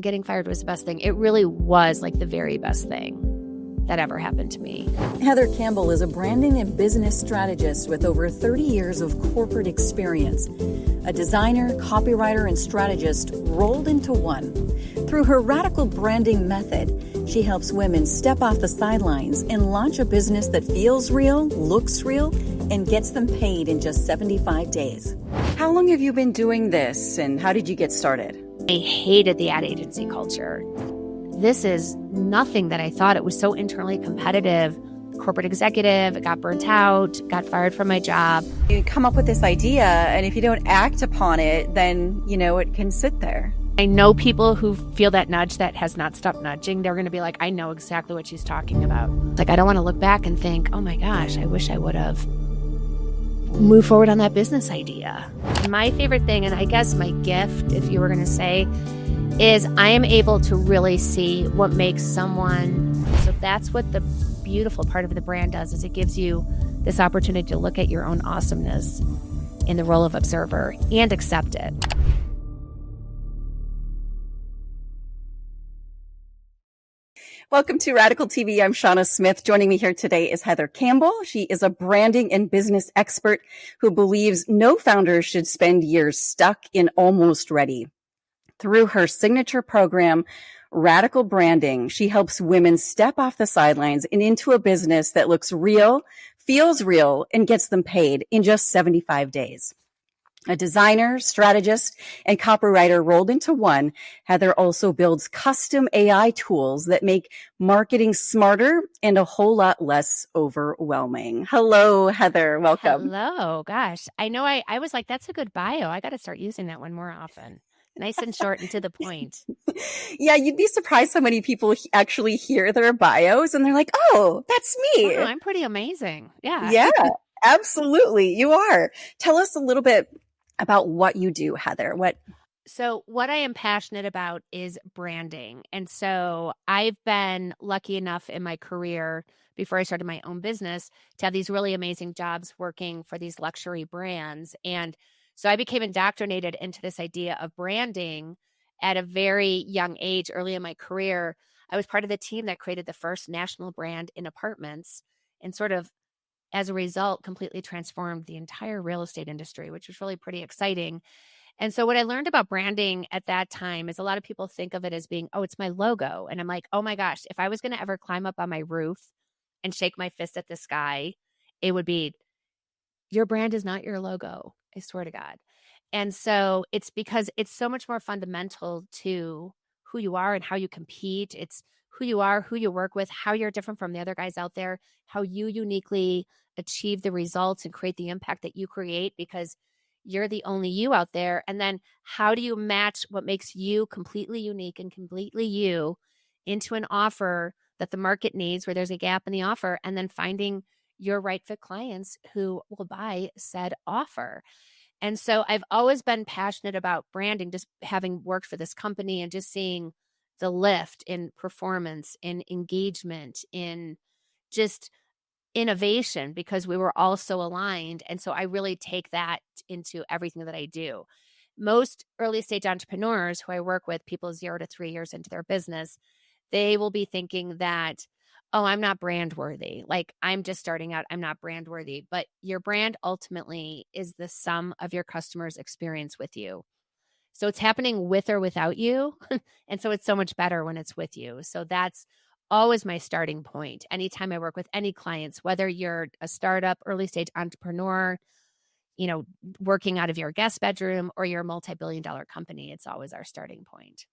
Getting fired was the best thing. It really was like the very best thing that ever happened to me. Heather Campbell is a branding and business strategist with over 30 years of corporate experience. A designer, copywriter, and strategist rolled into one. Through her radical branding method, she helps women step off the sidelines and launch a business that feels real, looks real, and gets them paid in just 75 days. How long have you been doing this, and how did you get started? I hated the ad agency culture. This is nothing that I thought. It was so internally competitive. Corporate executive, got burnt out, got fired from my job. You come up with this idea, and if you don't act upon it, then, it can sit there. I know people who feel that nudge that has not stopped nudging. They're going to be like, I know exactly what she's talking about. Like, I don't want to look back and think, oh my gosh, I wish I would have moved forward on that business idea. My favorite thing, and I guess my gift, if you were going to say, is I am able to really see what makes someone. So that's what the beautiful part of the brand does, is it gives you this opportunity to look at your own awesomeness in the role of observer and accept it. Welcome to Radical TV. I'm Shawna Smith. Joining me here today is Heather Campbell. She is a branding and business expert who believes no founder should spend years stuck in almost ready. Through her signature program, Radical Branding, she helps women step off the sidelines and into a business that looks real, feels real, and gets them paid in just 75 days. A designer, strategist, and copywriter rolled into one, Heather also builds custom AI tools that make marketing smarter and a whole lot less overwhelming. Hello, Heather. Welcome. Hello. Gosh, I know I was like, that's a good bio. I got to start using that one more often. Nice and short and to the point. Yeah, you'd be surprised how many people actually hear their bios and they're like, oh, that's me. Wow, I'm pretty amazing. Yeah. Yeah, absolutely. You are. Tell us a little bit about what you do, Heather. So what I am passionate about is branding. And so I've been lucky enough in my career before I started my own business to have these really amazing jobs working for these luxury brands. And so I became indoctrinated into this idea of branding at a very young age, early in my career. I was part of the team that created the first national brand in apartments and sort of, as a result, completely transformed the entire real estate industry, which was really pretty exciting. And so what I learned about branding at that time is a lot of people think of it as being, oh, it's my logo. And I'm like, oh my gosh, if I was going to ever climb up on my roof and shake my fist at the sky, it would be, your brand is not your logo. I swear to God. And so it's because it's so much more fundamental to who you are and how you compete. It's who you are, who you work with, how you're different from the other guys out there, how you uniquely achieve the results and create the impact that you create because you're the only you out there. And then how do you match what makes you completely unique and completely you into an offer that the market needs where there's a gap in the offer, and then finding your right fit clients who will buy said offer. And so I've always been passionate about branding, just having worked for this company and just seeing the lift in performance, in engagement, in just innovation, because we were all so aligned. And so I really take that into everything that I do. Most early stage entrepreneurs who I work with, people 0 to 3 years into their business, they will be thinking that, oh, I'm not brand worthy. Like, I'm just starting out. I'm not brand worthy. But your brand ultimately is the sum of your customer's experience with you. So it's happening with or without you. And so it's so much better when it's with you. So that's always my starting point. Anytime I work with any clients, whether you're a startup, early stage entrepreneur, working out of your guest bedroom, or you're a multi-billion-dollar company, it's always our starting point.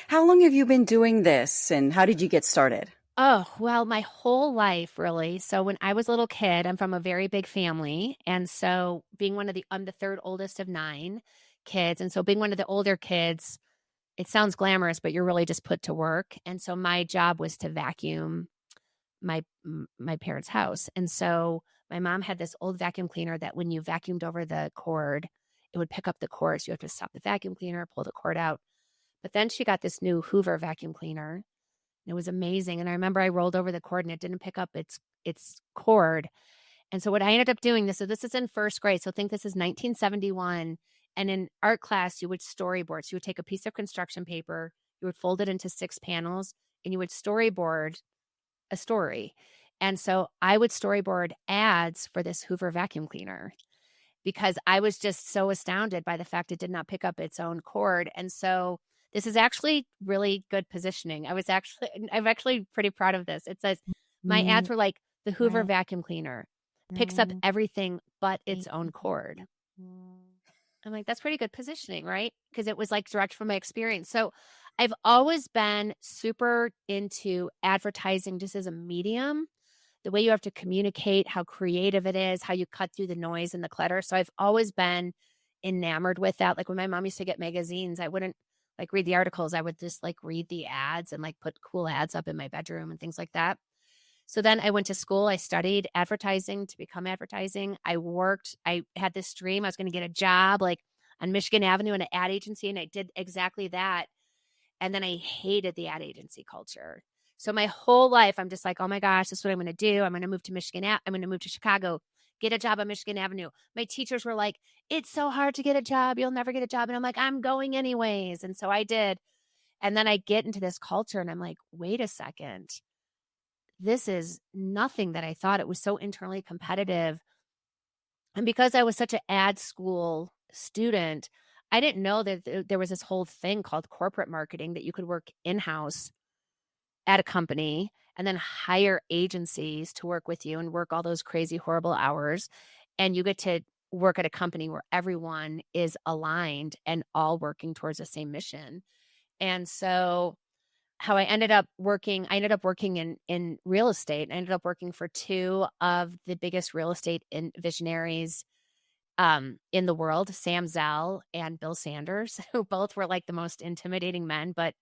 How long have you been doing this, and how did you get started? Oh, well, my whole life, really. So when I was a little kid, I'm from a very big family. And so I'm the third oldest of 9 kids. And so being one of the older kids, it sounds glamorous, but you're really just put to work. And so my job was to vacuum my parents' house. And so my mom had this old vacuum cleaner that when you vacuumed over the cord, it would pick up the cord. So you have to stop the vacuum cleaner, pull the cord out. But then she got this new Hoover vacuum cleaner. It was amazing. And I remember I rolled over the cord and it didn't pick up its cord. And so what I ended up doing, so this is in first grade. So think this is 1971. And in art class, you would storyboard. So you would take a piece of construction paper, You would fold it into 6 panels and you would storyboard a story. And so I would storyboard ads for this Hoover vacuum cleaner because I was just so astounded by the fact it did not pick up its own cord. And so this is actually really good positioning. I'm actually pretty proud of this. It says my ads were like the Hoover vacuum cleaner picks up everything but its own cord. I'm like, that's pretty good positioning, right? Because it was like direct from my experience. So I've always been super into advertising just as a medium, the way you have to communicate, how creative it is, how you cut through the noise and the clutter. So I've always been enamored with that. Like when my mom used to get magazines, I wouldn't like read the articles. I would just like read the ads and like put cool ads up in my bedroom and things like that. So then I went to school. I studied advertising to become advertising. I had this dream. I was going to get a job like on Michigan Avenue in an ad agency, and I did exactly that. And then I hated the ad agency culture. So my whole life, I'm just like, oh my gosh, this is what I'm going to do. I'm going to move to I'm going to move to Chicago, get a job on Michigan Avenue. My teachers were like, it's so hard to get a job. You'll never get a job. And I'm like, I'm going anyways. And so I did. And then I get into this culture and I'm like, wait a second. This is nothing that I thought. It was so internally competitive. And because I was such an ad school student, I didn't know that there was this whole thing called corporate marketing that you could work in-house at a company and then hire agencies to work with you and work all those crazy, horrible hours. And you get to work at a company where everyone is aligned and all working towards the same mission. And so how I ended up working in real estate. I ended up working for 2 of the biggest real estate visionaries in the world, Sam Zell and Bill Sanders, who both were like the most intimidating men. But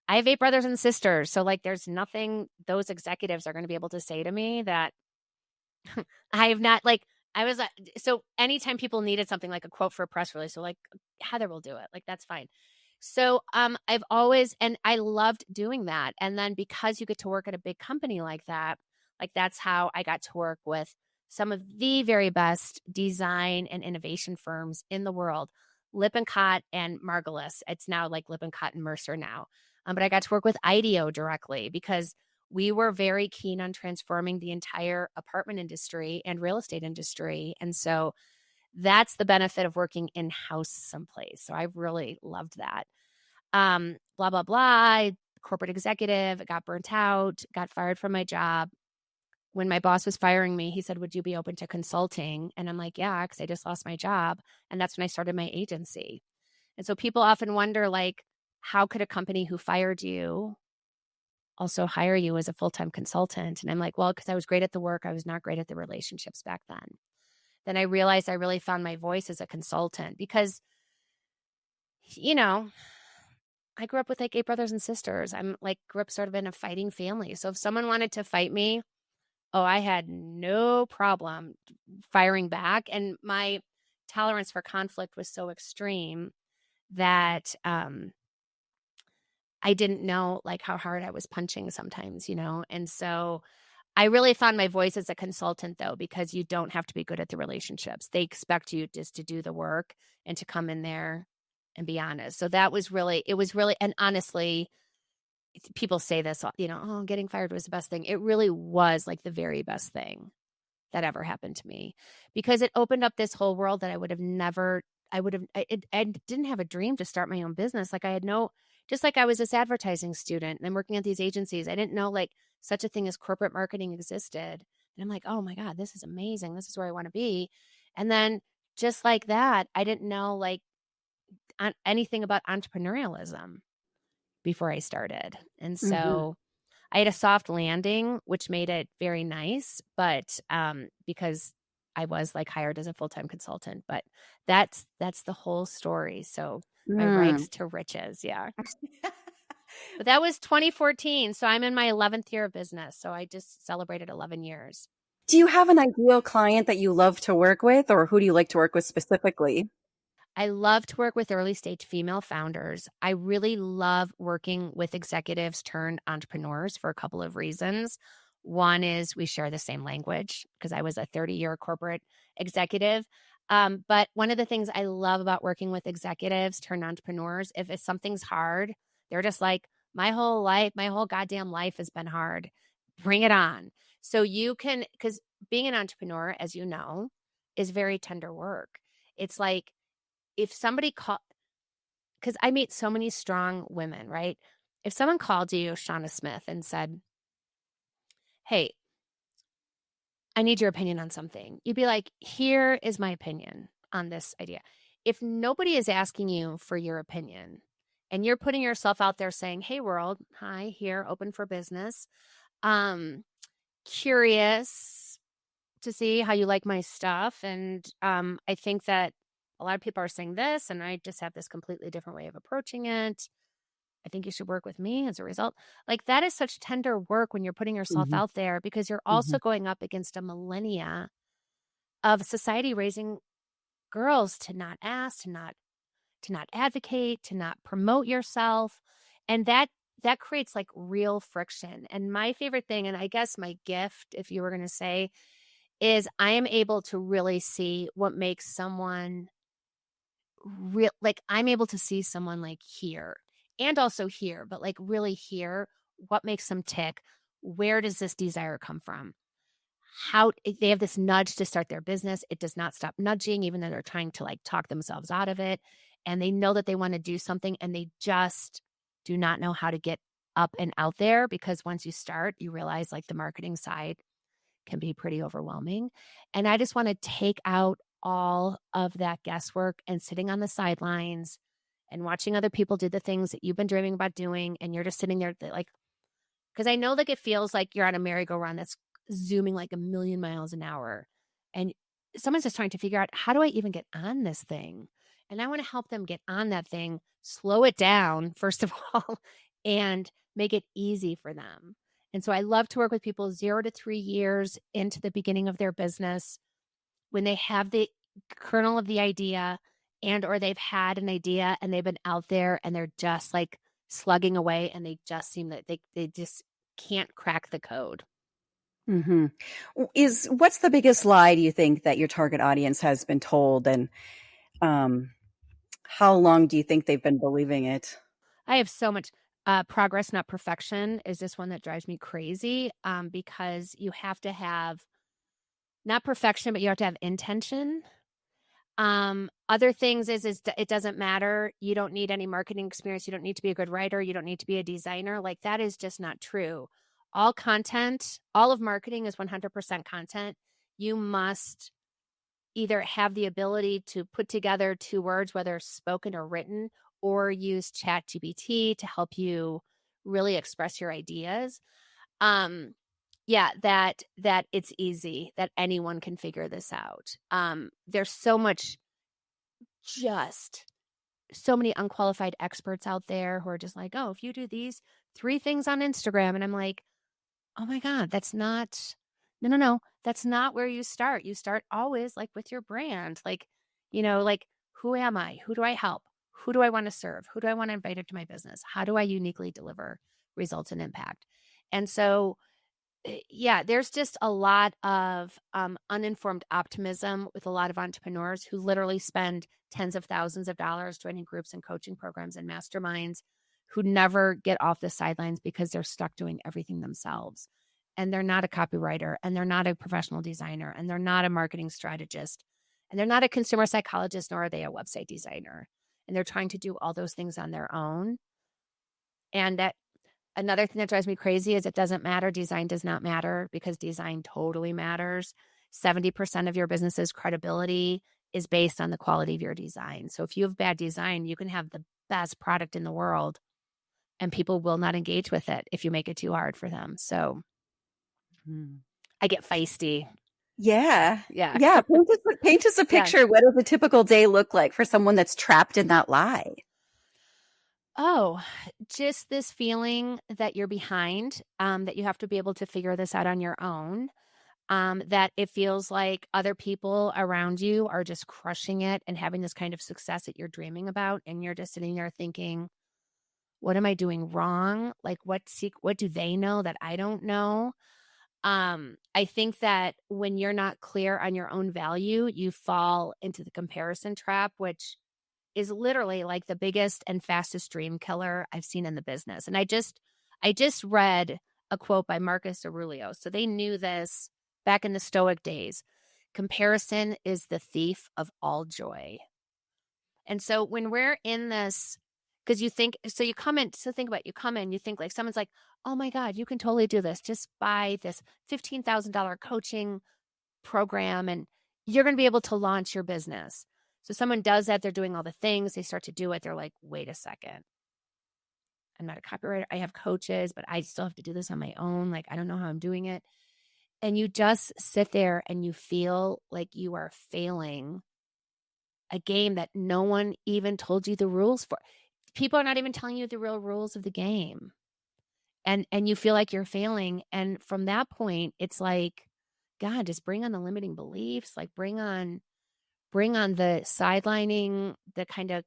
I have 8 brothers and sisters. So like there's nothing those executives are going to be able to say to me that I have not like I was so anytime people needed something like a quote for a press release, so like Heather will do it. Like that's fine. So I've always and I loved doing that. And then because you get to work at a big company like that, like that's how I got to work with some of the very best design and innovation firms in the world, Lippincott and Margulis. It's now like Lippincott and Mercer now. But I got to work with IDEO directly because we were very keen on transforming the entire apartment industry and real estate industry. And so that's the benefit of working in-house someplace. So I really loved that. Blah, blah, blah. Corporate executive, got burnt out, got fired from my job. When my boss was firing me, he said, would you be open to consulting? And I'm like, yeah, because I just lost my job. And that's when I started my agency. And so people often wonder, like, how could a company who fired you also hire you as a full-time consultant? And I'm like, well, because I was great at the work. I was not great at the relationships back then. Then I realized I really found my voice as a consultant because, you know, I grew up with like 8 brothers and sisters. I'm like, grew up sort of in a fighting family. So if someone wanted to fight me, oh, I had no problem firing back. And my tolerance for conflict was so extreme that I didn't know like how hard I was punching sometimes, you know? And so I really found my voice as a consultant though, because you don't have to be good at the relationships. They expect you just to do the work and to come in there and be honest. So that was really, and honestly, people say this, you know, oh, getting fired was the best thing. It really was like the very best thing that ever happened to me because it opened up this whole world that I would have never, I didn't have a dream to start my own business. Like I had no, just like I was this advertising student and I'm working at these agencies. I didn't know like such a thing as corporate marketing existed. And I'm like, oh my God, this is amazing. This is where I want to be. And then just like that, I didn't know like anything about entrepreneurialism before I started. And Mm-hmm. so I had a soft landing, which made it very nice, but because I was like hired as a full-time consultant, but that's the whole story. So my Mm. rags to riches, yeah. But that was 2014, so I'm in my 11th year of business. So I just celebrated 11 years. Do you have an ideal client that you love to work with, or who do you like to work with specifically? I love to work with early stage female founders. I really love working with executives turned entrepreneurs for a couple of reasons. One is we share the same language because I was a 30-year corporate executive. But one of the things I love about working with executives turned entrepreneurs, if something's hard, They're just like, my whole life, my whole goddamn life has been hard. Bring it on. So you can, because being an entrepreneur, as you know, is very tender work. It's like if somebody called, because I meet so many strong women, right? If someone called you, Shawna Smith, and said, hey, I need your opinion on something, you'd be like, here is my opinion on this idea. If nobody is asking you for your opinion and you're putting yourself out there saying, hey, world, hi, here, open for business, curious to see how you like my stuff. And I think that a lot of people are saying this, and I just have this completely different way of approaching it. I think you should work with me as a result. Like that is such tender work when you're putting yourself Mhm. out there because you're Mhm. also going up against a millennia of society raising girls to not ask, to not advocate, to not promote yourself. And that creates like real friction. And my favorite thing, and I guess my gift, if you were going to say, is I am able to really see what makes someone real. Like I'm able to see someone like here and also here, but like really here, what makes them tick? Where does this desire come from? How they have this nudge to start their business. It does not stop nudging, even though they're trying to like talk themselves out of it. And they know that they want to do something and they just do not know how to get up and out there because once you start, you realize like the marketing side can be pretty overwhelming. And I just want to take out all of that guesswork and sitting on the sidelines and watching other people do the things that you've been dreaming about doing. And you're just sitting there like, because I know like it feels like you're on a merry-go-round that's zooming like a million miles an hour. And someone's just trying to figure out how do I even get on this thing? And I want to help them get on that thing, slow it down, first of all, and make it easy for them. And so I love to work with people 0 to 3 years into the beginning of their business when they have the kernel of the idea and or they've had an idea and they've been out there and they're just like slugging away and they just seem that they just can't crack the code. Mhm. What's the biggest lie do you think that your target audience has been told, and um, how long do you think they've been believing it? I have so much progress, not perfection, is just one that drives me crazy because you have to have not perfection, but you have to have intention. Other things is it doesn't matter. You don't need any marketing experience. You don't need to be a good writer. You don't need to be a designer. Like that is just not true. All content, all of marketing is 100% content. You must either have the ability to put together two words, whether spoken or written, or use ChatGPT to help you really express your ideas. Um, yeah, that it's easy, that anyone can figure this out. There's just so many unqualified experts out there who are just like, oh, if you do these 3 things on Instagram, and I'm like, oh my God, that's not, no, no, no. That's not where you start. You start always like with your brand. Like, like who am I? Who do I help? Who do I want to serve? Who do I want to invite into my business? How do I uniquely deliver results and impact? And so, yeah, there's just a lot of uninformed optimism with a lot of entrepreneurs who literally spend tens of thousands of dollars joining groups and coaching programs and masterminds who never get off the sidelines because they're stuck doing everything themselves. And they're not a copywriter, and they're not a professional designer, and they're not a marketing strategist, and they're not a consumer psychologist, nor are they a website designer. And they're trying to do all those things on their own. And that another thing that drives me crazy is it doesn't matter. Design does not matter because design totally matters. 70% of your business's credibility is based on the quality of your design. So if you have bad design, you can have the best product in the world and people will not engage with it if you make it too hard for them. So Hmm. I get feisty. Yeah. Yeah. Yeah. Paint us a Yeah. picture. What does a typical day look like for someone that's trapped in that lie? Oh, just this feeling that you're behind, that you have to be able to figure this out on your own. That it feels like other people around you are just crushing it and having this kind of success that you're dreaming about. And you're just sitting there thinking, what am I doing wrong? Like what do they know that I don't know? I think that when you're not clear on your own value, you fall into the comparison trap, which is literally like the biggest and fastest dream killer I've seen in the business. And I just read a quote by Marcus Aurelius. So they knew this back in the Stoic days. Comparison is the thief of all joy. And so when we're in this, because you think, so you come in, so think about it, you come in, you think like someone's like, oh my God, you can totally do this. Just buy this $15,000 coaching program and you're going to be able to launch your business. So someone does that, they're doing all the things, they start to do it. They're like, wait a second. I'm not a copywriter. I have coaches, but I still have to do this on my own. Like, I don't know how I'm doing it. And you just sit there and you feel like you are failing a game that no one even told you the rules for. People are not even telling you the real rules of the game. And you feel like you're failing. And from that point, it's like, God, just bring on the limiting beliefs, like bring on the sidelining, the kind of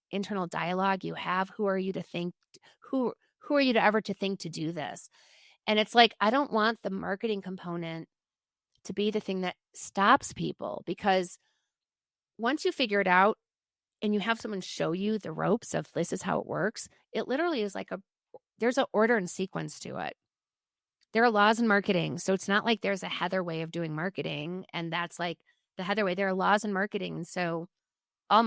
internal dialogue you have. Who are you to think who are you to ever to think to do this? And it's like, I don't want the marketing component to be the thing that stops people, because once you figure it out and you have someone show you the ropes of this is how it works, it literally is like there's an order and sequence to it. There are laws in marketing. So it's not like there's a Heather way of doing marketing and that's like the Heather way. There are laws in marketing. So all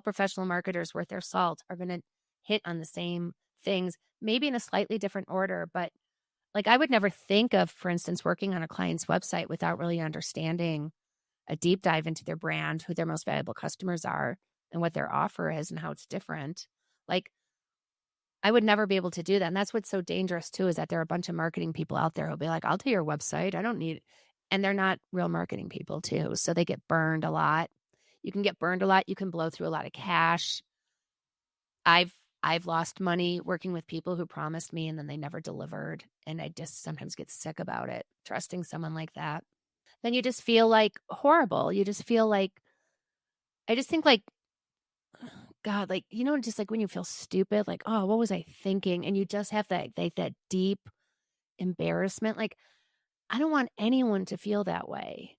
professional marketers worth their salt are going to hit on the same things, maybe in a slightly different order. But like, I would never think of, for instance, working on a client's website without really understanding a deep dive into their brand, who their most valuable customers are, and what their offer is and how it's different. Like, I would never be able to do that. And that's what's so dangerous too, is that there are a bunch of marketing people out there who'll be like, I'll do your website. I don't need it. And they're not real marketing people too. So they get burned a lot. You can get burned a lot. You can blow through a lot of cash. I've lost money working with people who promised me and then they never delivered. And I just sometimes get sick about it, trusting someone like that. Then you just feel like horrible. You just feel like, I just think like, God, like, just like when you feel stupid, like, oh, what was I thinking? And you just have that deep embarrassment. Like, I don't want anyone to feel that way.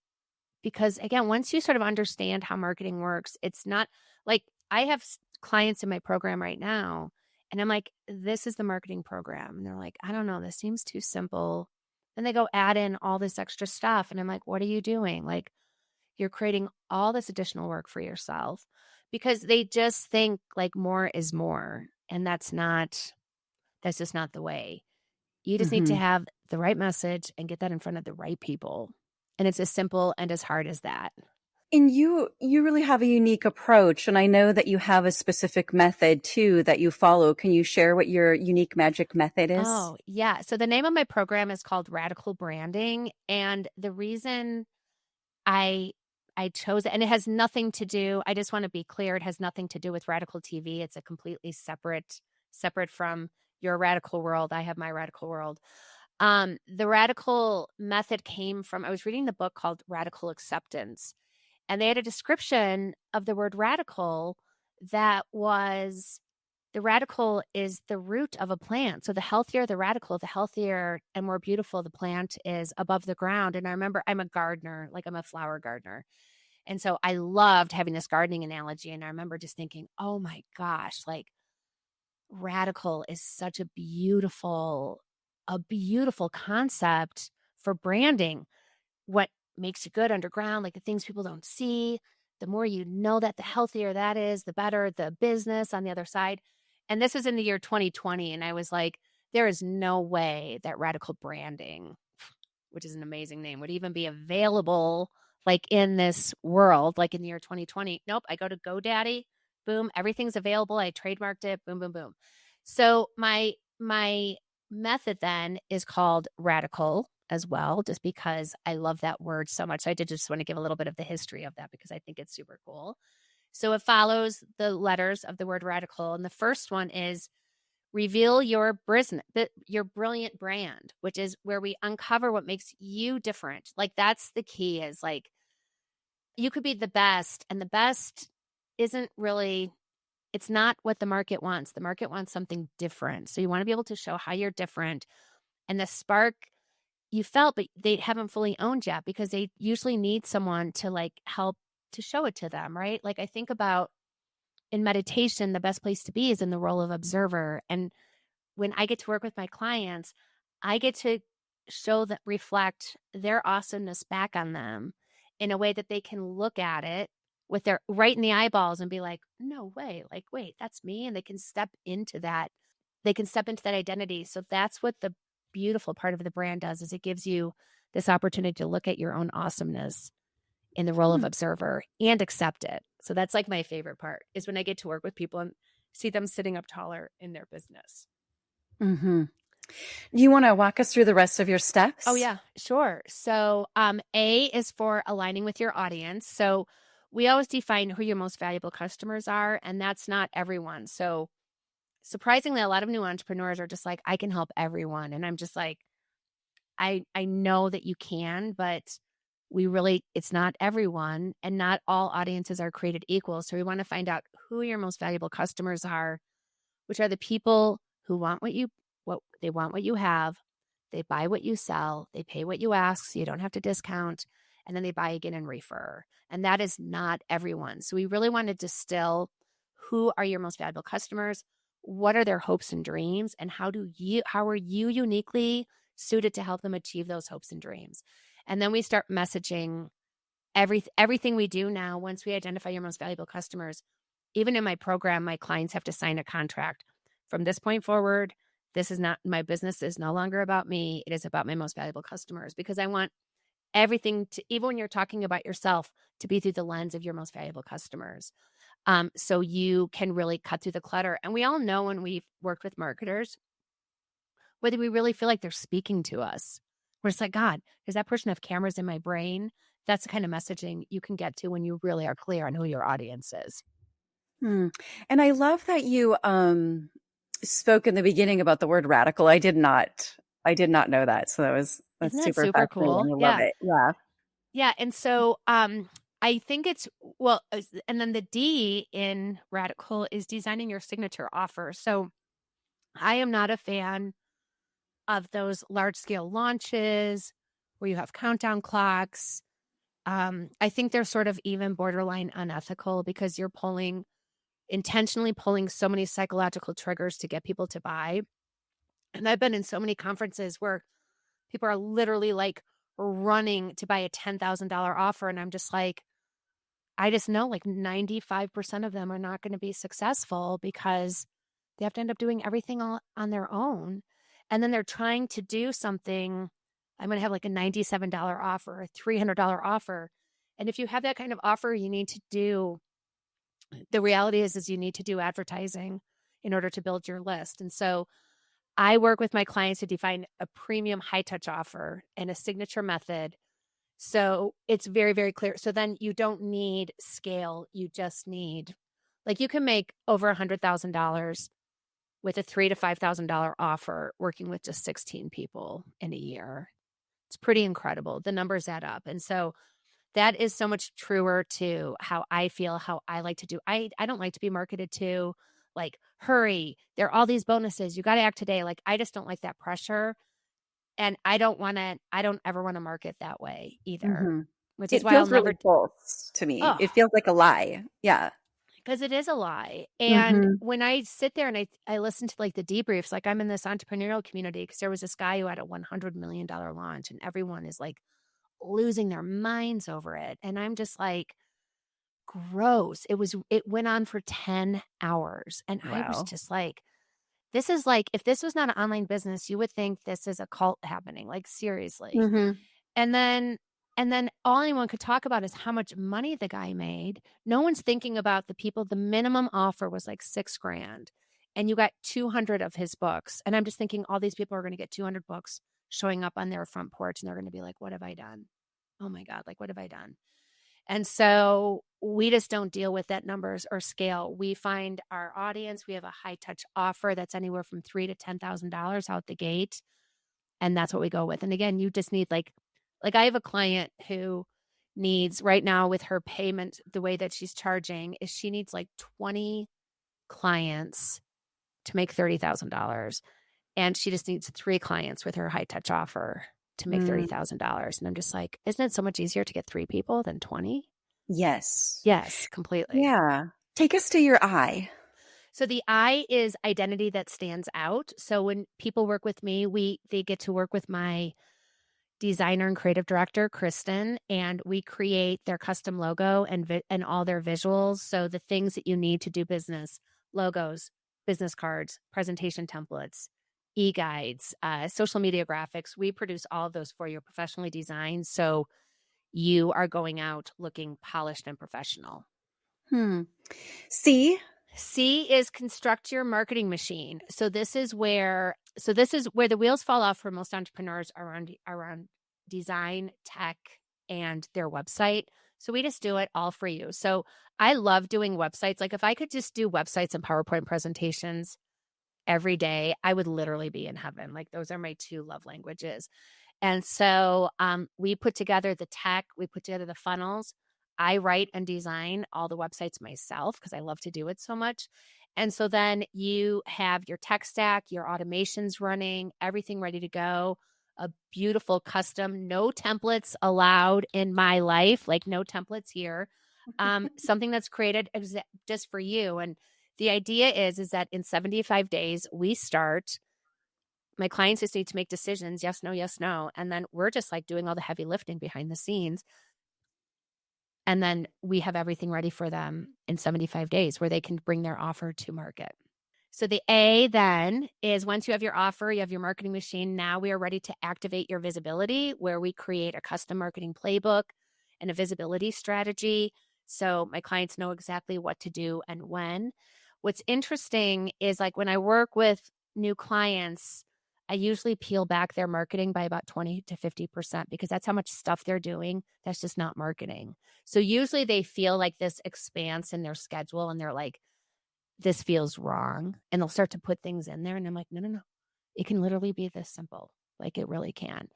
Because again, once you sort of understand how marketing works, it's not like I have clients in my program right now, and I'm like, this is the marketing program. And they're like, I don't know, this seems too simple. Then they go add in all this extra stuff. And I'm like, what are you doing? Like, you're creating all this additional work for yourself, because they just think like more is more. And that's just not the way. You just need to Mm-hmm. have the right message and get that in front of the right people. And it's as simple and as hard as that. And you really have a unique approach, and I know that you have a specific method too that you follow. Can you share what your unique magic method is? Oh, yeah. So the name of my program is called Radical Branding. And the reason I I chose it, and it has nothing to do, I just want to be clear, it has nothing to do with Radical TV. It's a completely separate from your radical world. I have my radical world. The radical method came from, I was reading the book called Radical Acceptance, and they had a description of the word radical that was, the radical is the root of a plant. So the healthier the radical, the healthier and more beautiful the plant is above the ground. And I remember, I'm a gardener, like I'm a flower gardener. And so I loved having this gardening analogy. And I remember just thinking, oh my gosh, like radical is such a beautiful concept for branding. What makes you good underground, like the things people don't see. The more you know that, the healthier that is, the better the business on the other side. And this is in the year 2020. And I was like, there is no way that radical branding, which is an amazing name, would even be available like in this world, like in the year 2020. Nope. I go to GoDaddy, boom, everything's available. I trademarked it, boom, boom, boom. So my method then is called Radical as well, just because I love that word so much. I did just want to give a little bit of the history of that because I think it's super cool. So it follows the letters of the word radical. And the first one is reveal your brilliant brand, which is where we uncover what makes you different. Like that's the key, is like you could be the best, and the best isn't really, it's not what the market wants. The market wants something different. So you want to be able to show how you're different. And the spark you felt, but they haven't fully owned yet, because they usually need someone to like help to show it to them, right? Like I think about in meditation, the best place to be is in the role of observer. And when I get to work with my clients, I get to reflect their awesomeness back on them in a way that they can look at it with their right in the eyeballs and be like, no way, like, wait, that's me. And they can step into that. They can step into that identity. So that's what the beautiful part of the brand does, is it gives you this opportunity to look at your own awesomeness in the role of Hmm. observer and accept it. So that's like my favorite part, is when I get to work with people and see them sitting up taller in their business. Mm-hmm. Do you want to walk us through the rest of your Oh steps? yeah, sure. So A is for aligning with your audience. So we always define who your most valuable customers are, and that's not everyone. So surprisingly, a lot of new entrepreneurs are just like, I can help everyone. And I'm just like, I know that you can, but it's not everyone, and not all audiences are created equal. So we want to find out who your most valuable customers are, which are the people who want what they want, what you have. They buy what you sell, they pay what you ask, so you don't have to discount, and then they buy again and refer. And that is not everyone. So we really want to distill who are your most valuable customers, what are their hopes and dreams, and how are you uniquely suited to help them achieve those hopes and dreams. And then we start messaging everything we do now. Once we identify your most valuable customers, even in my program, my clients have to sign a contract. From this point forward, this is not, my business is no longer about me. It is about my most valuable customers, because I want everything to, even when you're talking about yourself, to be through the lens of your most valuable customers. So you can really cut through the clutter. And we all know, when we've worked with marketers, whether we really feel like they're speaking to us. We're just like, God, does that person have cameras in my brain? That's the kind of messaging you can get to when you really are clear on who your audience is. Hmm. And I love that you spoke in the beginning about the word radical. I did not know that. So Isn't that's that super super fascinating. cool? I love Yeah. it. Yeah. Yeah. And so I think and then the D in radical is designing your signature offer. So I am not a fan of those large scale launches where you have countdown clocks. I think they're sort of even borderline unethical, because you're intentionally pulling so many psychological triggers to get people to buy. And I've been in so many conferences where people are literally like running to buy a $10,000 offer. And I'm just like, I just know like 95% of them are not going to be successful, because they have to end up doing everything all on their own. And then they're trying to do something. I'm going to have like a $97 offer, a $300 offer. And if you have that kind of offer, the reality is you need to do advertising in order to build your list. And so I work with my clients to define a premium high touch offer and a signature method. So it's very, very clear. So then you don't need scale. You just need, like, you can make over $100,000 with a $3,000 to $5,000 offer working with just 16 people in a year. It's pretty incredible. The numbers add up. And so that is so much truer to how I feel, how I like to do. I don't like to be marketed to, like, hurry, there are all these bonuses, you got to act today. Like, I just don't like that pressure. And I don't ever want to market that way either, Hmm. which is It why I'll feels really never, false to me. oh, It feels like a lie. Yeah. because it is a lie. And Hmm. when I sit there and I listen to like the debriefs, like, I'm in this entrepreneurial community because there was this guy who had a $100 million launch, and everyone is like losing their minds over it. And I'm just like, gross. It went on for 10 hours. And I was Wow. just like, this is like, if this was not an online business, you would think this is a cult happening, like, seriously. Hmm. And then all anyone could talk about is how much money the guy made. No one's thinking about the people. The minimum offer was like $6,000, and you got 200 of his books. And I'm just thinking, all these people are going to get 200 books showing up on their front porch, and they're going to be like, what have I done? Oh my God, like, what have I done? And so we just don't deal with that numbers or scale. We find our audience. We have a high touch offer that's anywhere from $3,000 to $10,000 out the gate. And that's what we go with. And again, you just need like I have a client who needs right now, with her payment, the way that she's charging is she needs like 20 clients to make $30,000. And she just needs 3 clients with her high touch offer to make Mm. $30,000. And I'm just like, isn't it so much easier to get 3 people than 20? Yes. Yes, completely. Yeah. Take us to your eye. So the I is identity that stands out. So when people work with me, they get to work with my designer and creative director, Kristen, and we create their custom logo and all their visuals. So the things that you need to do business, logos, business cards, presentation templates, e-guides, social media graphics, we produce all of those for you professionally designed. So you are going out looking polished and professional. Hmm. C. C is construct your marketing machine. So this is where the wheels fall off for most entrepreneurs around design, tech, and their website. So we just do it all for you. So I love doing websites. Like if I could just do websites and PowerPoint presentations every day, I would literally be in heaven. Like those are my two love languages. And so we put together the tech, we put together the funnels. I write and design all the websites myself because I love to do it so much. And so then you have your tech stack, your automations running, everything ready to go, a beautiful custom, no templates allowed in my life, like no templates here. Something that's created just for you. And the idea is that in 75 days, we start my clients just need to make decisions, yes, no, yes, no. And then we're just like doing all the heavy lifting behind the scenes. And then we have everything ready for them in 75 days where they can bring their offer to market. So the A then is once you have your offer, you have your marketing machine. Now we are ready to activate your visibility, where we create a custom marketing playbook and a visibility strategy. So my clients know exactly what to do and when. What's interesting is like when I work with new clients, I usually peel back their marketing by about 20 to 50% because that's how much stuff they're doing. That's just not marketing. So usually they feel like this expanse in their schedule and they're like, this feels wrong. And they'll start to put things in there. And I'm like, no, no, no. It can literally be this simple. Like it really can.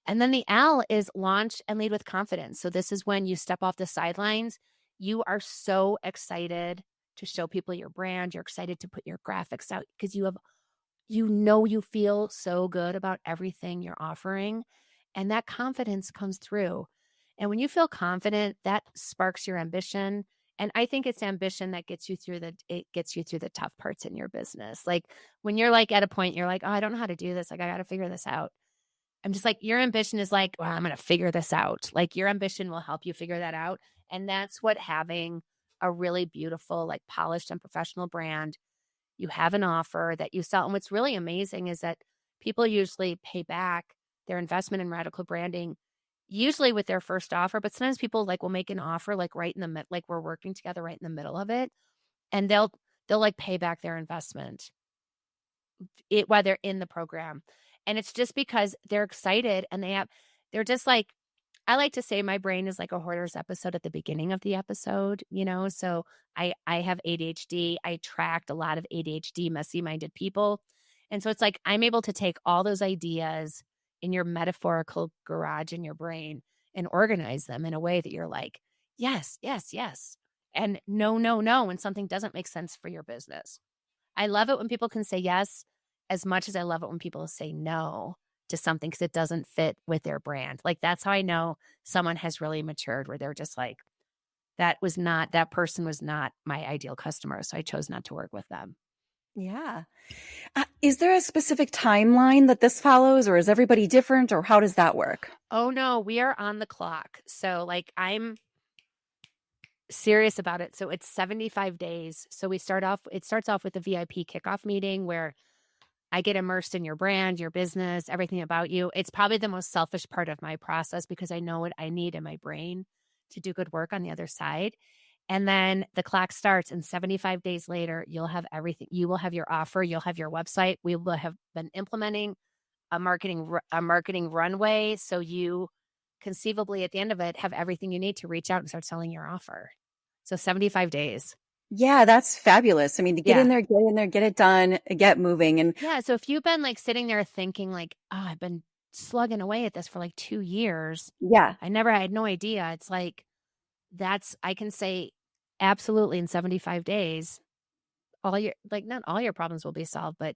And then the L is launch and lead with confidence. So this is when you step off the sidelines. You are so excited to show people your brand. You're excited to put your graphics out because you feel so good about everything you're offering. And that confidence comes through. And when you feel confident, that sparks your ambition. And I think it's ambition that gets you through the tough parts in your business. Like when you're like at a point, you're like, oh, I don't know how to do this. Like I got to figure this out. I'm just like, your ambition is like, well, I'm going to figure this out. Like your ambition will help you figure that out. And that's what having a really beautiful, like polished and professional brand, you have an offer that you sell. And what's really amazing is that people usually pay back their investment in radical branding, usually with their first offer, but sometimes people like will make an offer like right in the mid, like we're working together right in the middle of it. And they'll like pay back their investment while they're in the program. And it's just because they're excited and they're just like, I like to say my brain is like a hoarder's episode at the beginning of the episode, so I have ADHD. I attract a lot of ADHD, messy-minded people. And so it's like I'm able to take all those ideas in your metaphorical garage in your brain and organize them in a way that you're like, yes, yes, yes. And no, no, no, when something doesn't make sense for your business. I love it when people can say yes as much as I love it when people say no to something because it doesn't fit with their brand. Like that's how I know someone has really matured where they're just like, that person was not my ideal customer. So I chose not to work with them. Yeah. Is there a specific timeline that this follows, or is everybody different, or how does that work? Oh no, we are on the clock. So like I'm serious about it. So it's 75 days. So it starts off with a VIP kickoff meeting where I get immersed in your brand, your business, everything about you. It's probably the most selfish part of my process because I know what I need in my brain to do good work on the other side. And then the clock starts, and 75 days later, you'll have everything. You will have your offer. You'll have your website. We will have been implementing a marketing runway. So you conceivably at the end of it have everything you need to reach out and start selling your offer. So 75 days. Yeah, that's fabulous. I mean, to get in there, get it done, get moving. And yeah, so if you've been like sitting there thinking like, oh, I've been slugging away at this for like 2 years. yeah. I had no idea. It's like, I can say absolutely in 75 days, not all your problems will be solved, but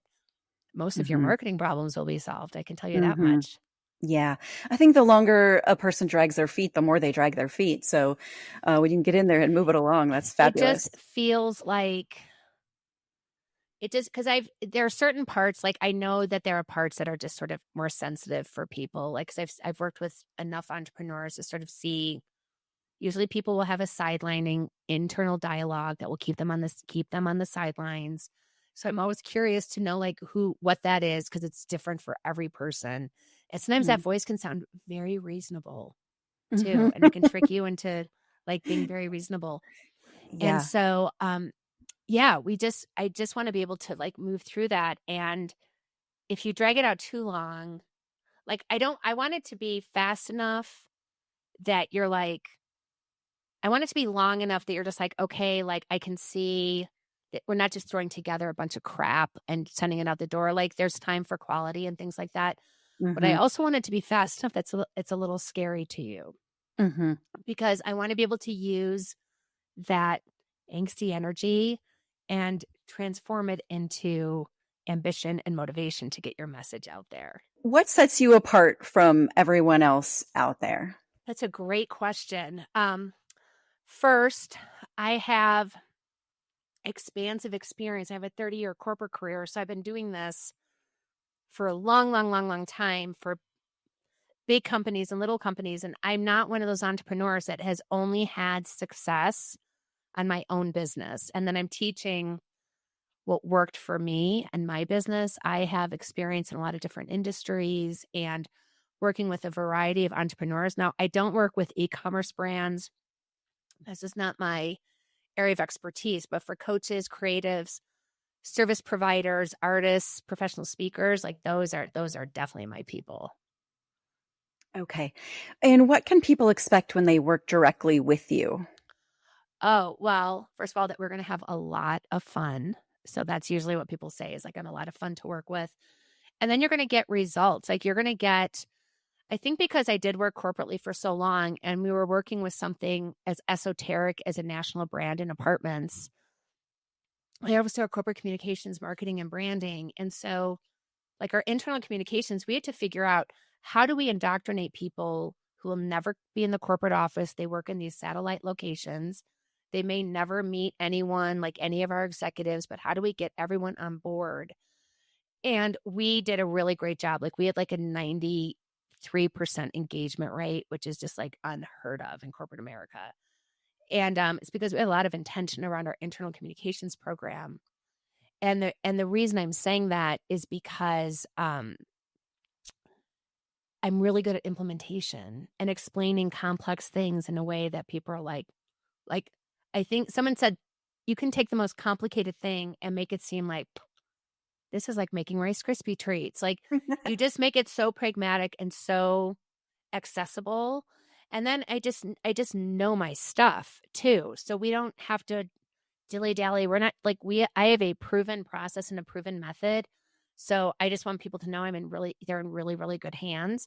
most of your Mm-hmm. marketing problems will be solved. I can tell you that Mm-hmm. much. Yeah. I think the longer a person drags their feet, the more they drag their feet. So when you can get in there and move it along, that's It just fabulous. feels like it just because there are certain parts, like I know that there are parts that are just sort of more sensitive for people. Like, 'cause I've worked with enough entrepreneurs to sort of see. Usually people will have a sidelining internal dialogue that will keep them on the sidelines. So I'm always curious to know like what that is because it's different for every person. And sometimes that voice can sound very reasonable Mm-hmm. too, and it can trick you into like being very reasonable. And Yeah. so yeah, I just want to be able to like move through that, and if you drag it out too long, like I want it to be fast enough that you're like I want it to be long enough that you're just like, okay, like I can see that we're not just throwing together a bunch of crap and sending it out the door. Like there's time for quality and things like that. But I Mm-hmm. also want it to be fast enough it's a little scary to you Mm-hmm. because I want to be able to use that angsty energy and transform it into ambition and motivation to get your message out there. What sets you apart from everyone else out there? That's a great question. First, I have expansive experience. I have a 30-year corporate career. So I've been doing this for a long, long, long, long time for big companies and little companies. And I'm not one of those entrepreneurs that has only had success on my own business. And then I'm teaching what worked for me and my business. I have experience in a lot of different industries and working with a variety of entrepreneurs. Now, I don't work with e-commerce brands. This is not my area of expertise, but for coaches, creatives, service providers, artists, professional speakers, like those are definitely my people. Okay. And what can people expect when they work directly with you? Oh, well, first of all, that we're going to have a lot of fun. So that's usually what people say is like, I'm a lot of fun to work with. And then you're going to get results. Like you're going to get, I think because I did work corporately for so long and we were working with something as esoteric as a national brand in apartments, I oversaw corporate communications, marketing, and branding. And so like our internal communications, we had to figure out how do we indoctrinate people who will never be in the corporate office. They work in these satellite locations. They may never meet anyone like any of our executives, but how do we get everyone on board? And we did a really great job. Like we had like a 93% engagement rate, which is just like unheard of in corporate America. And it's because we had a lot of intention around our internal communications program. And the reason I'm saying that is because I'm really good at implementation and explaining complex things in a way that people are like, I think someone said, you can take the most complicated thing and make it seem like this is like making Rice Krispie treats. Like you just make it so pragmatic and so accessible. And then I just know my stuff too. So we don't have to dilly dally. We're not like I have a proven process and a proven method. So I just want people to know they're in really, really good hands.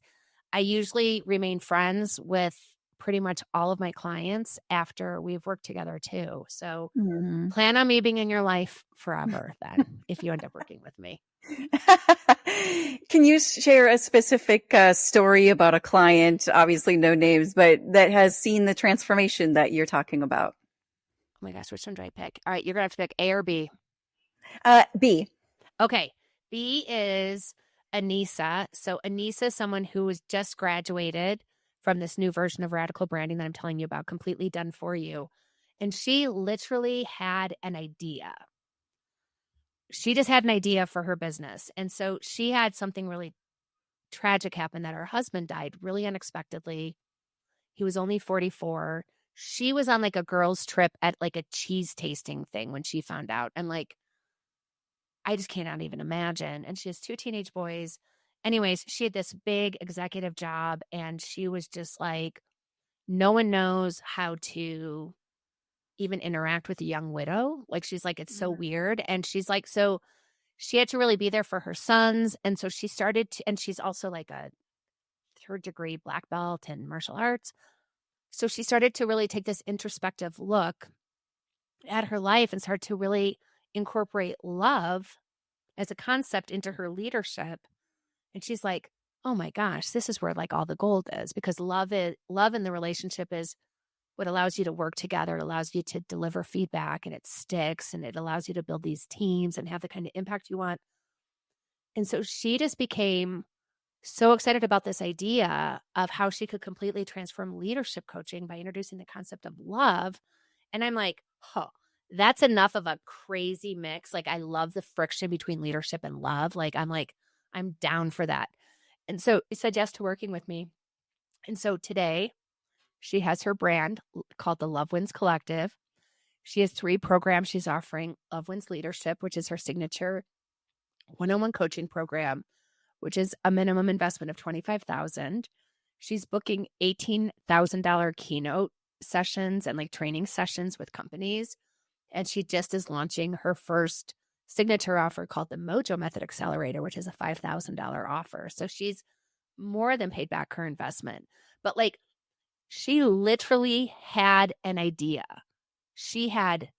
I usually remain friends with pretty much all of my clients after we've worked together too. So Mhm. plan on me being in your life forever then if you end up working with me. Can you share a specific story about a client, obviously no names, but that has seen the transformation that you're talking about? Oh my gosh, which one do I pick? All right, you're gonna have to pick A or B. B. Okay. B is Anissa. So Anissa is someone who was just graduated from this new version of radical branding that I'm telling you about, completely done for you. And she literally had an idea. She just had an idea for her business. And so she had something really tragic happen that her husband died really unexpectedly. He was only 44. She was on like a girls' trip at like a cheese tasting thing when she found out. And like, I just cannot even imagine. And she has two teenage boys. Anyways, she had this big executive job and she was just like, no one knows how to even interact with a young widow. Like, she's like, it's so weird. And she's like, so she had to really be there for her sons. And so she started to, and she's also like a third degree black belt in martial arts. So she started to really take this introspective look at her life and start to really incorporate love as a concept into her leadership. And she's like, oh my gosh, this is where like all the gold is, because love in the relationship is what allows you to work together. It allows you to deliver feedback and it sticks, and it allows you to build these teams and have the kind of impact you want. And so she just became so excited about this idea of how she could completely transform leadership coaching by introducing the concept of love. And I'm like, oh, that's enough of a crazy mix. Like, I love the friction between leadership and love. I'm down for that. And so she said yes to working with me. And so today she has her brand called the Love Wins Collective. She has 3 programs she's offering: Love Wins Leadership, which is her signature one-on-one coaching program, which is a minimum investment of $25,000. She's booking $18,000 keynote sessions and like training sessions with companies. And she just is launching her first signature offer called the Mojo Method Accelerator, which is a $5,000 offer. So she's more than paid back her investment. But like, she literally had an idea. She had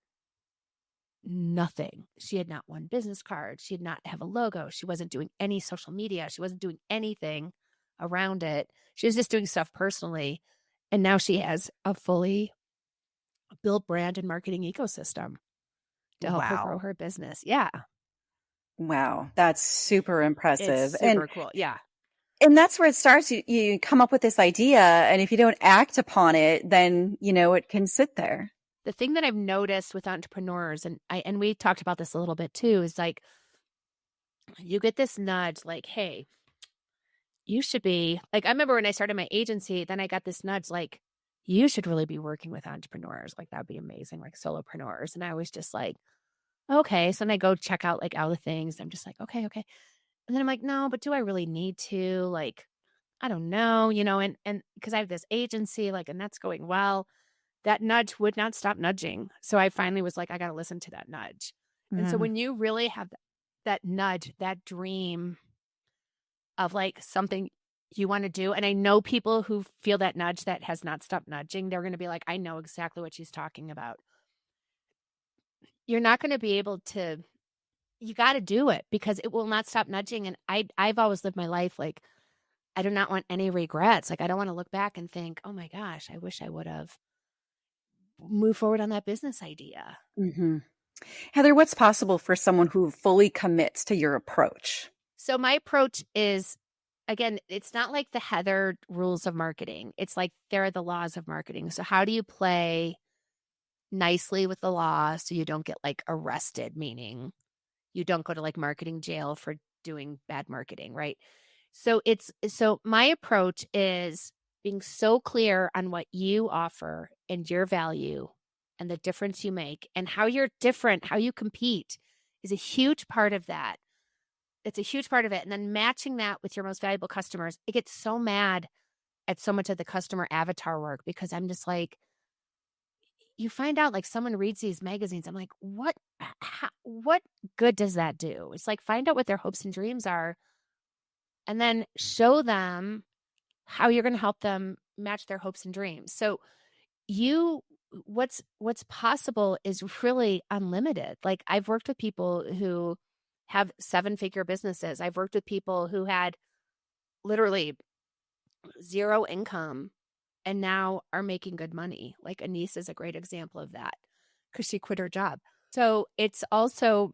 nothing. She had not one business card. She did not have a logo. She wasn't doing any social media. She wasn't doing anything around it. She was just doing stuff personally. And now she has a fully built brand and marketing ecosystem to help her grow Wow. her business. Yeah. Wow. That's super It's impressive. super cool. Yeah. And that's where it starts. You come up with this idea, and if you don't act upon it, then, it can sit there. The thing that I've noticed with entrepreneurs, and we talked about this a little bit too, is like, you get this nudge like, hey, you should be like, I remember when I started my agency, then I got this nudge like, you should really be working with entrepreneurs. Like, that would be amazing, like solopreneurs. And I was just like, okay. So then I go check out like all the things. I'm just like, okay. And then I'm like, no, but do I really need to? Like, I don't know, and because I have this agency, like, and that's going well. That nudge would not stop nudging. So I finally was like, I got to listen to that nudge. And so Mm. when you really have that nudge, that dream of like something you want to do, and I know people who feel that nudge that has not stopped nudging, they're going to be like, I know exactly what she's talking about. You're not going to be able to, you got to do it because it will not stop nudging. And I've always lived my life like, I do not want any regrets. Like, I don't want to look back and think, oh my gosh, I wish I would have moved forward on that business idea. Hmm. Heather, what's possible for someone who fully commits to your approach? So my approach is, again, it's not like the Heather rules of marketing. It's like there are the laws of marketing. So how do you play nicely with the law so you don't get like arrested, meaning you don't go to like marketing jail for doing bad marketing, right? So my approach is being so clear on what you offer and your value and the difference you make and how you're different, how you compete is a huge part of that. It's a huge part of it. And then matching that with your most valuable customers. I get so mad at so much of the customer avatar work because I'm just like, you find out like someone reads these magazines. I'm like, what good does that do? It's like, find out what their hopes and dreams are and then show them how you're going to help them match their hopes and dreams. So you what's possible is really unlimited. Like, I've worked with people who have 7-figure businesses. I've worked with people who had literally 0 income and now are making good money. Like, a niece is a great example of that because she quit her job. So it's also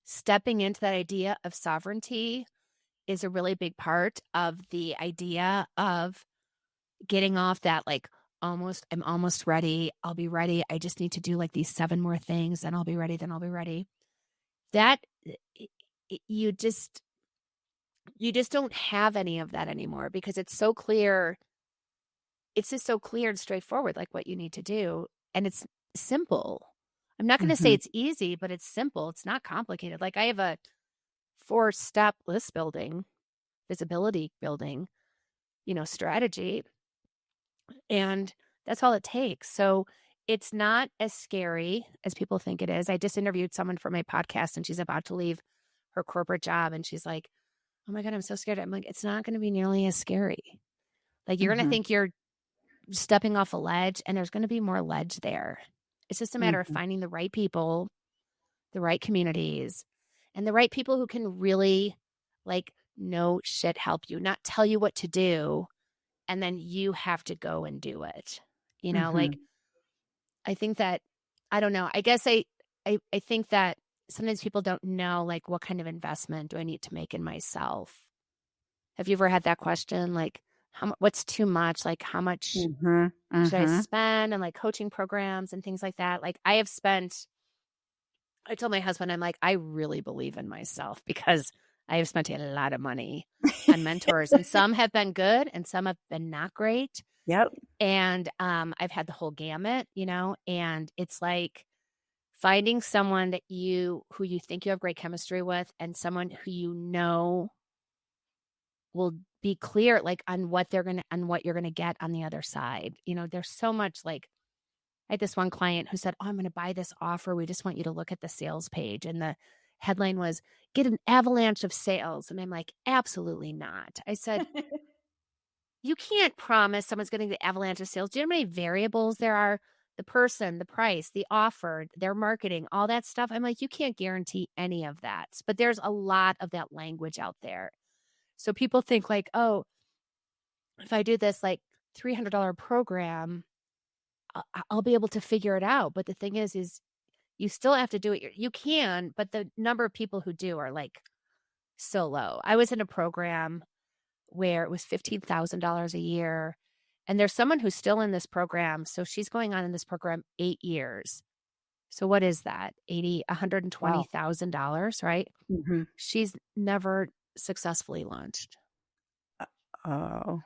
stepping into that idea of sovereignty is a really big part of the idea of getting off that like, I'm almost ready. I'll be ready. I just need to do like these 7 more things, then I'll be ready. Then I'll be ready. That you just don't have any of that anymore because it's so clear. It's just so clear and straightforward, like what you need to do. And it's simple. I'm not going to say Hmm. it's easy, but it's simple. It's not complicated. Like, I have a 4-step list building, visibility building, strategy. And that's all it takes. So it's not as scary as people think it is. I just interviewed someone for my podcast and she's about to leave her corporate job. And she's like, oh my God, I'm so scared. I'm like, it's not going to be nearly as scary. Like, you're going to Hmm. think you're stepping off a ledge and there's going to be more ledge there. It's just a matter of Hmm. finding the right people, the right communities, and the right people who can really like no shit help you, not tell you what to do, and then you have to go and do it. Like, Mhm. I think that I don't know. I guess I think that sometimes people don't know, like, what kind of investment do I need to make in myself? Have you ever had that question? Like, what's too much? Like, how much Mhm. should I Mhm. spend on like coaching programs and things like that? Like, I told my husband, I'm like, I really believe in myself because I have spent a lot of money on mentors, and some have been good and some have been not great. Yep. And I've had the whole gamut, and it's like finding someone who you think you have great chemistry with, and someone who will be clear, like, on what you're gonna get on the other side. There's so much, like, I had this one client who said, "Oh, I'm gonna buy this offer. We just want you to look at the sales page." And the headline was, "Get an avalanche of sales." And I'm like, "Absolutely not." I said, "You can't promise someone's getting the avalanche of sales. Do you know how many variables there are? The person, the price, the offer, their marketing, all that stuff." I'm like, "You can't guarantee any of that." But there's a lot of that language out there. So people think like, "Oh, if I do this like $300 program, I'll be able to figure it out." But the thing is you still have to do it. You can, but the number of people who do are like so low. I was in a program where it was $15,000 a year. And there's someone who's still in this program. So she's going on in this program 8 years. So what is that? Wow. $120,000, right? Mhm. She's never successfully launched. Oh,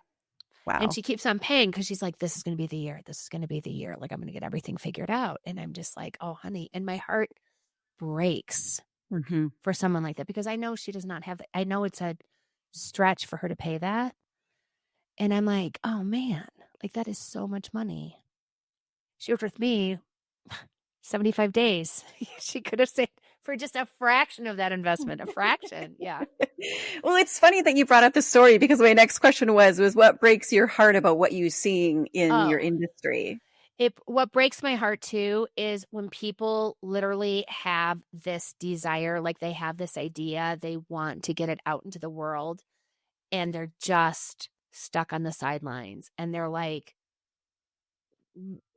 And wow. she keeps on paying because she's like, this is going to be the year. This is going to be the year. Like, I'm going to get everything figured out. And I'm just like, oh, honey. And my heart breaks Mhm. for someone like that because I know she does not have I know it's a stretch for her to pay that. And I'm like, oh man, like that is so much money. She worked with me 75 days. She could have saved for just a fraction of that investment, a fraction. Yeah. Well, it's funny that you brought up the story because my next question was what breaks your heart about what you seeing in your Oh, industry? what breaks my heart too is when people literally have this desire, like they have this idea, they want to get it out into the world, and they're just stuck on the sidelines. And they're like,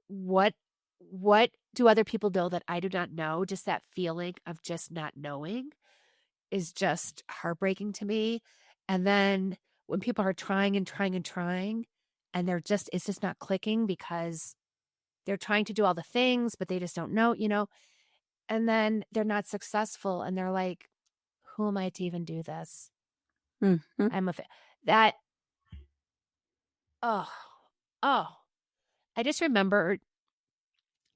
what what do other people know that I do not know? Just that feeling of just not knowing is just heartbreaking to me. And then when people are trying and trying and trying, and it's just not clicking because they're trying to do all the things, but they just don't know, and then they're not successful and they're like, who am I to even do this? Mhm. I'm a fa- that oh oh I just remember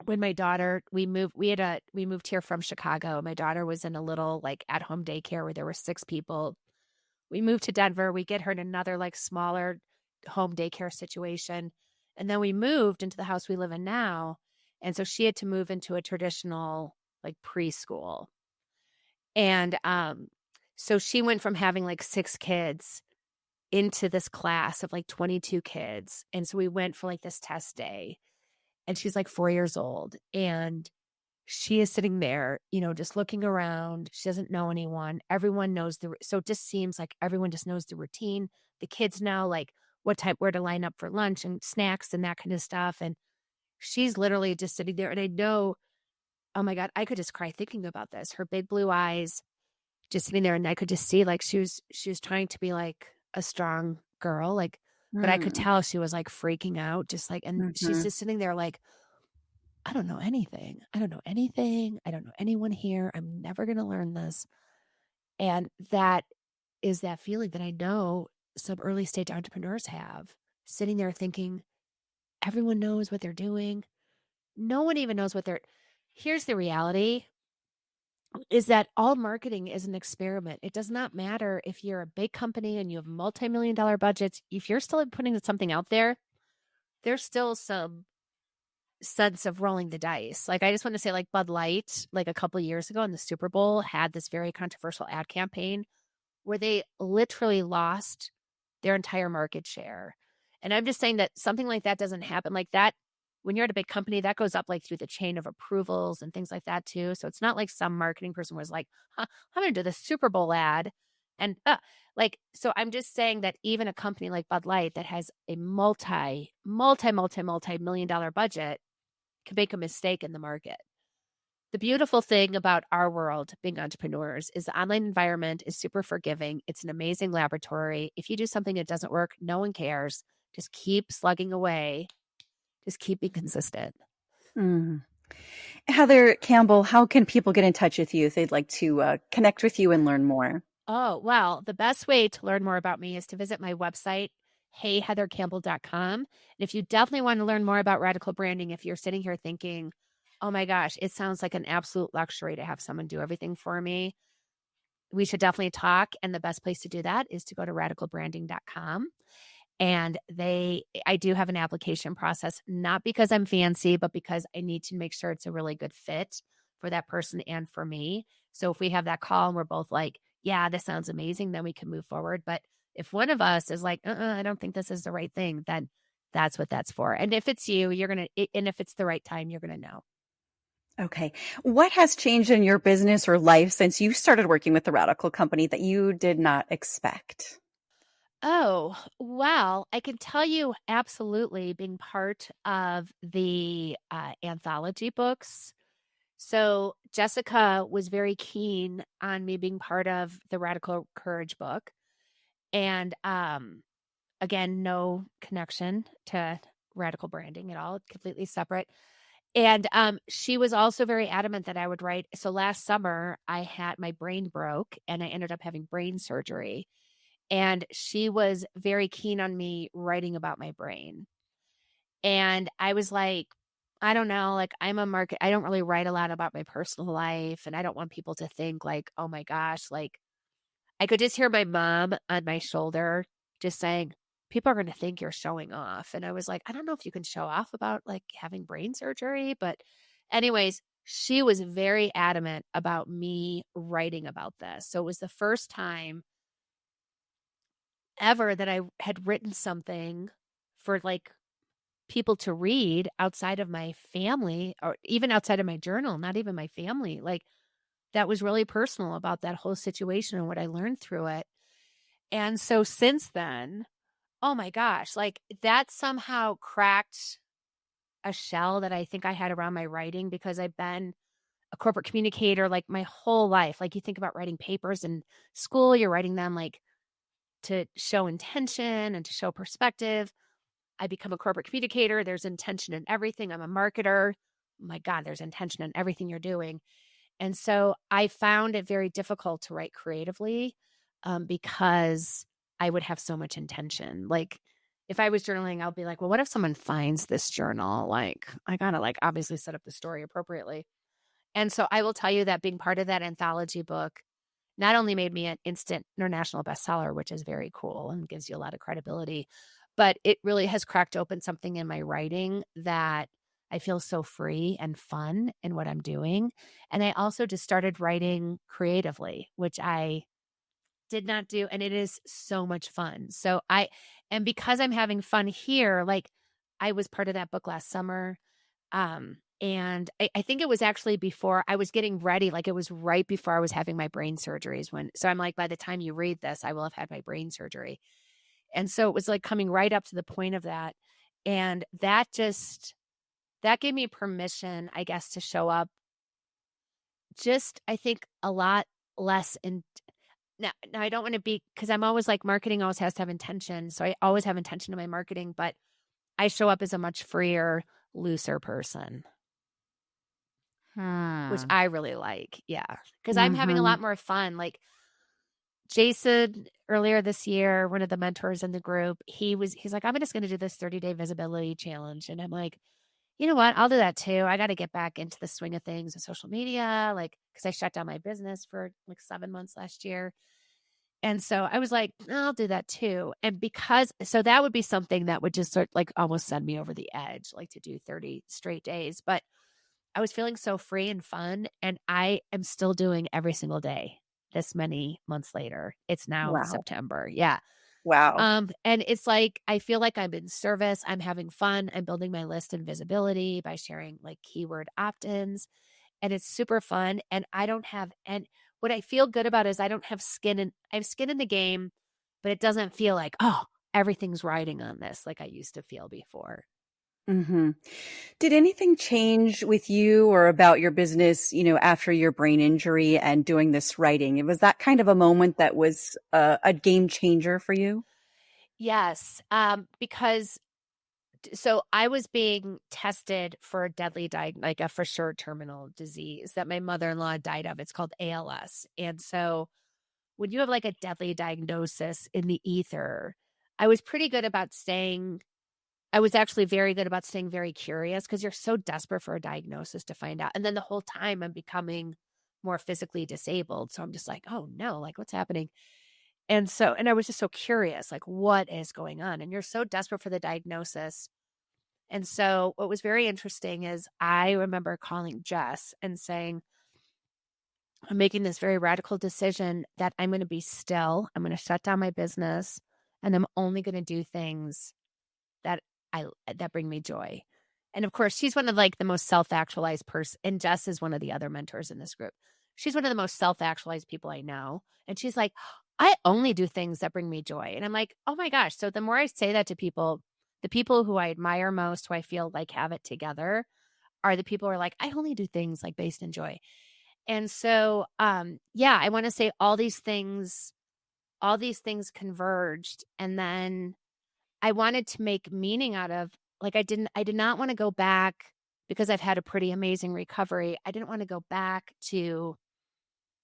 when my daughter we moved here from Chicago. My daughter was in a little like at-home daycare where there were 6 people. We moved to Denver. We get her in another like smaller home daycare situation. And then we moved into the house we live in now. And so she had to move into a traditional like preschool. And so she went from having like 6 kids into this class of like 22 kids. And so we went for like this test day. And she's like 4 years old. And she is sitting there, just looking around. She doesn't know anyone. Everyone knows so it just seems like everyone just knows the routine. The kids know like where to line up for lunch and snacks and that kind of stuff. And she's literally just sitting there. And I know, oh my God, I could just cry thinking about this. Her big blue eyes just sitting there. And I could just see like she was trying to be like a strong girl, like, but I could Mm. tell she was like freaking out, just like, and she's Mhm. just sitting there like, I don't know anything. I don't know anything. I don't know anyone here. I'm never going to learn this. And that is that feeling that I know some early stage entrepreneurs have, sitting there thinking everyone knows what they're doing. No one even knows what they're. Here's the reality is that all marketing is an experiment. It does not matter if you're a big company and you have multi-million-dollar budgets. If you're still putting something out there, there's still some sense of rolling the dice. Like, I just want to say, like, Bud Light, like a couple of years ago in the Super Bowl, had this very controversial ad campaign where they literally lost their entire market share. And I'm just saying that something like that doesn't happen like that. When you're at a big company, that goes up like through the chain of approvals and things like that too. So it's not like some marketing person was like, huh, I'm going to do the Super Bowl ad And, so I'm just saying that even a company like Bud Light that has a multi-million dollar budget can make a mistake in the market. The beautiful thing about our world being entrepreneurs is the online environment is super forgiving. It's an amazing laboratory. If you do something that doesn't work, no one cares. Just keep slugging away. Just keep being consistent. Mm. Heather Campbell, how can people get in touch with you if they'd like to connect with you and learn more? Oh, well, the best way to learn more about me is to visit my website, heyheathercampbell.com. And if you definitely want to learn more about radical branding, if you're sitting here thinking, oh my gosh, it sounds like an absolute luxury to have someone do everything for me, we should definitely talk. And the best place to do that is to go to radicalbranding.com. And I do have an application process, not because I'm fancy, but because I need to make sure it's a really good fit for that person and for me. So if we have that call and we're both like, yeah, this sounds amazing, then we can move forward. But if one of us is like, I don't think this is the right thing, then that's what that's for. And if it's you, and if it's the right time, you're going to know. Okay. What has changed in your business or life since you started working with the Radical Company that you did not expect? Oh, well, I can tell you absolutely being part of the anthology books. So Jessica was very keen on me being part of the Radical Courage book. And again, no connection to radical branding at all, completely separate. And she was also very adamant that I would write. So last summer, I had my brain broke and I ended up having brain surgery. And she was very keen on me writing about my brain. And I was like, I don't know, like I don't really write a lot about my personal life. And I don't want people to think like, oh my gosh, like I could just hear my mom on my shoulder just saying, people are going to think you're showing off. And I was like, I don't know if you can show off about like having brain surgery. But, anyways, she was very adamant about me writing about this. So it was the first time ever that I had written something for like people to read outside of my family or even outside of my journal, not even my family. Like that was really personal about that whole situation and what I learned through it. And so since then, oh my gosh, like that somehow cracked a shell that I think I had around my writing because I've been a corporate communicator like my whole life. Like you think about writing papers in school, you're writing them like to show intention and to show perspective. I become a corporate communicator. There's intention in everything. I'm a marketer. My God, there's intention in everything you're doing. And so I found it very difficult to write creatively because I would have so much intention. Like if I was journaling, I'll be like, well, what if someone finds this journal? Like I gotta like obviously set up the story appropriately. And so I will tell you that being part of that anthology book not only made me an instant international bestseller, which is very cool and gives you a lot of credibility, but it really has cracked open something in my writing that I feel so free and fun in what I'm doing. And I also just started writing creatively, which I did not do. And it is so much fun. And because I'm having fun here, like I was part of that book last summer. And I think it was actually before I was getting ready, like it was right before I was having my brain surgeries so I'm like, by the time you read this, I will have had my brain surgery. And so it was like coming right up to the point of that. And that gave me permission, I guess, to show up just, I think, a lot less in now I don't want to be because I'm always like marketing always has to have intention. So I always have intention in my marketing, but I show up as a much freer, looser person. Which Hmm. I really like, yeah, because 'cause I'm having a Mm-hmm. lot more fun, like, Jason, earlier this year, one of the mentors in the group, he's like, "I'm just gonna do this 30-day visibility challenge," and I'm like, "You know what? I'll do that too, I gotta get back into the swing of things with social media," like, because I shut down my business for, like, 7 months last year, and so I was like, "I'll do that too," and that would be something that would just sort like, almost send me over the edge, like, to do 30 straight days, but I was feeling so free and fun, and I am still doing every single day this many months later. It's now Wow. September. Yeah. Wow. And it's like I feel like I'm in service. I'm having fun. I'm building my list and visibility by sharing like keyword opt-ins, and it's super fun. And I don't have and what I feel good about is I don't have I have skin in the game, but it doesn't feel like, oh, everything's riding on this like I used to feel before. Hmm. Did anything change with you or about your business, after your brain injury and doing this writing? Was that kind of a moment that was a game changer for you? Yes, because so I was being tested for a deadly like a for sure terminal disease that my mother-in-law died of. It's called ALS. And so when you have like a deadly diagnosis in the ether, I was pretty good about staying I was actually very good about staying very curious because you're so desperate for a diagnosis to find out. And then the whole time I'm becoming more physically disabled. So I'm just like, oh no, like what's happening? And I was just so curious, like what is going on? And you're so desperate for the diagnosis. And so what was very interesting is I remember calling Jess and saying, I'm making this very radical decision that I'm going to be still. I'm going to shut down my business and I'm only going to do things that that bring me joy. And of course, she's one of like the most self-actualized person. And Jess is one of the other mentors in this group. She's one of the most self-actualized people I know. And she's like, I only do things that bring me joy. And I'm like, oh my gosh. So the more I say that to people, the people who I admire most, who I feel like have it together, are the people who are like, I only do things like based in joy. And so yeah, I want to say all these things converged. And then I wanted to make meaning out of like I did not want to go back because I've had a pretty amazing recovery. I didn't want to go back to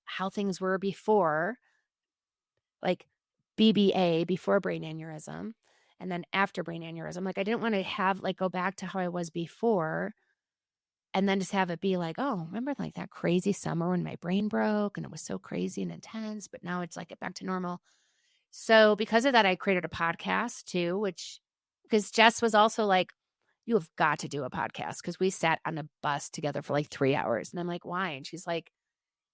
how things were before, like BBA, before brain aneurysm, and then after brain aneurysm. Like I didn't want to have like go back to how I was before and then just have it be like, oh, remember like that crazy summer when my brain broke and it was so crazy and intense, but now it's like get back to normal. So because of that, I created a podcast too, because Jess was also like, you have got to do a podcast because we sat on a bus together for like 3 hours. And I'm like, why? And she's like,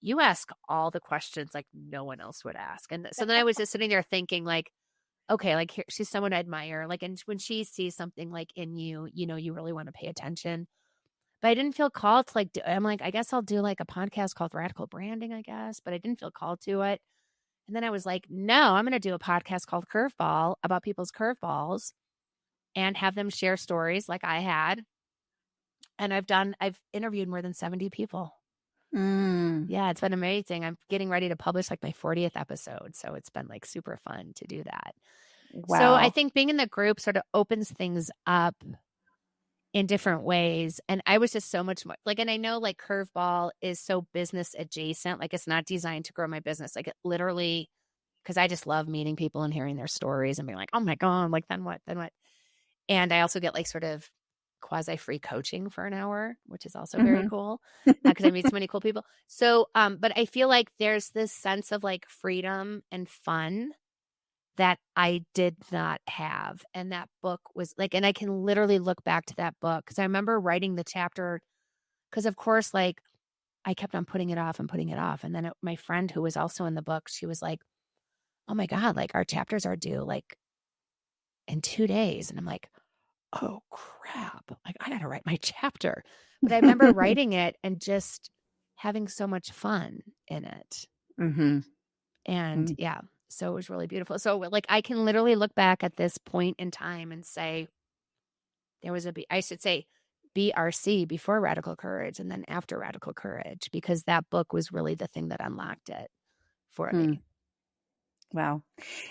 you ask all the questions like no one else would ask. And so then I was just sitting there thinking like, okay, like here, she's someone I admire. Like, and when she sees something like in you, you really want to pay attention. But I didn't feel called to like, I'm like, I guess I'll do like a podcast called Radical Branding, I guess. But I didn't feel called to it. And then I was like, no, I'm going to do a podcast called Curveball about people's curveballs and have them share stories like I had. And I've interviewed more than 70 people. Mm. Yeah, it's been amazing. I'm getting ready to publish like my 40th episode. So it's been like super fun to do that. So I Wow. think being in the group sort of opens things up in different ways. And I was just so much more like, and I know like Curveball is so business adjacent. Like it's not designed to grow my business. Like it literally, because I just love meeting people and hearing their stories and being like, oh my God, like then what? Then what? And I also get like sort of quasi free coaching for an hour, which is also very Hmm. cool because I meet so many cool people. So, but I feel like there's this sense of like freedom and fun that I did not have. And that book was like, and I can literally look back to that book because I remember writing the chapter because, of course, like I kept on putting it off and putting it off. And then my friend who was also in the book, she was like, oh my God, like our chapters are due like in 2 days. And I'm like, oh crap, like I got to write my chapter. But I remember writing it and just having so much fun in it. Hmm. And yeah, so it was really beautiful. So like I can literally look back at this point in time and say there was I should say BRC, before Radical Courage, and then after Radical Courage, because that book was really the thing that unlocked it for me. Wow.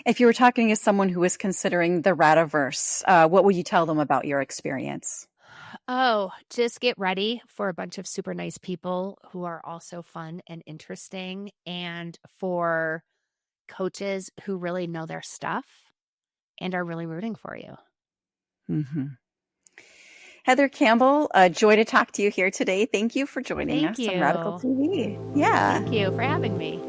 If you were talking to someone who was considering the Radiverse, what would you tell them about your experience? Oh, just get ready for a bunch of super nice people who are also fun and interesting, and for coaches who really know their stuff and are really rooting for you. Hmm. Heather Campbell, a joy to talk to you here today. Thank you for joining Thank us on Radical you. TV. Yeah. Thank you for having me.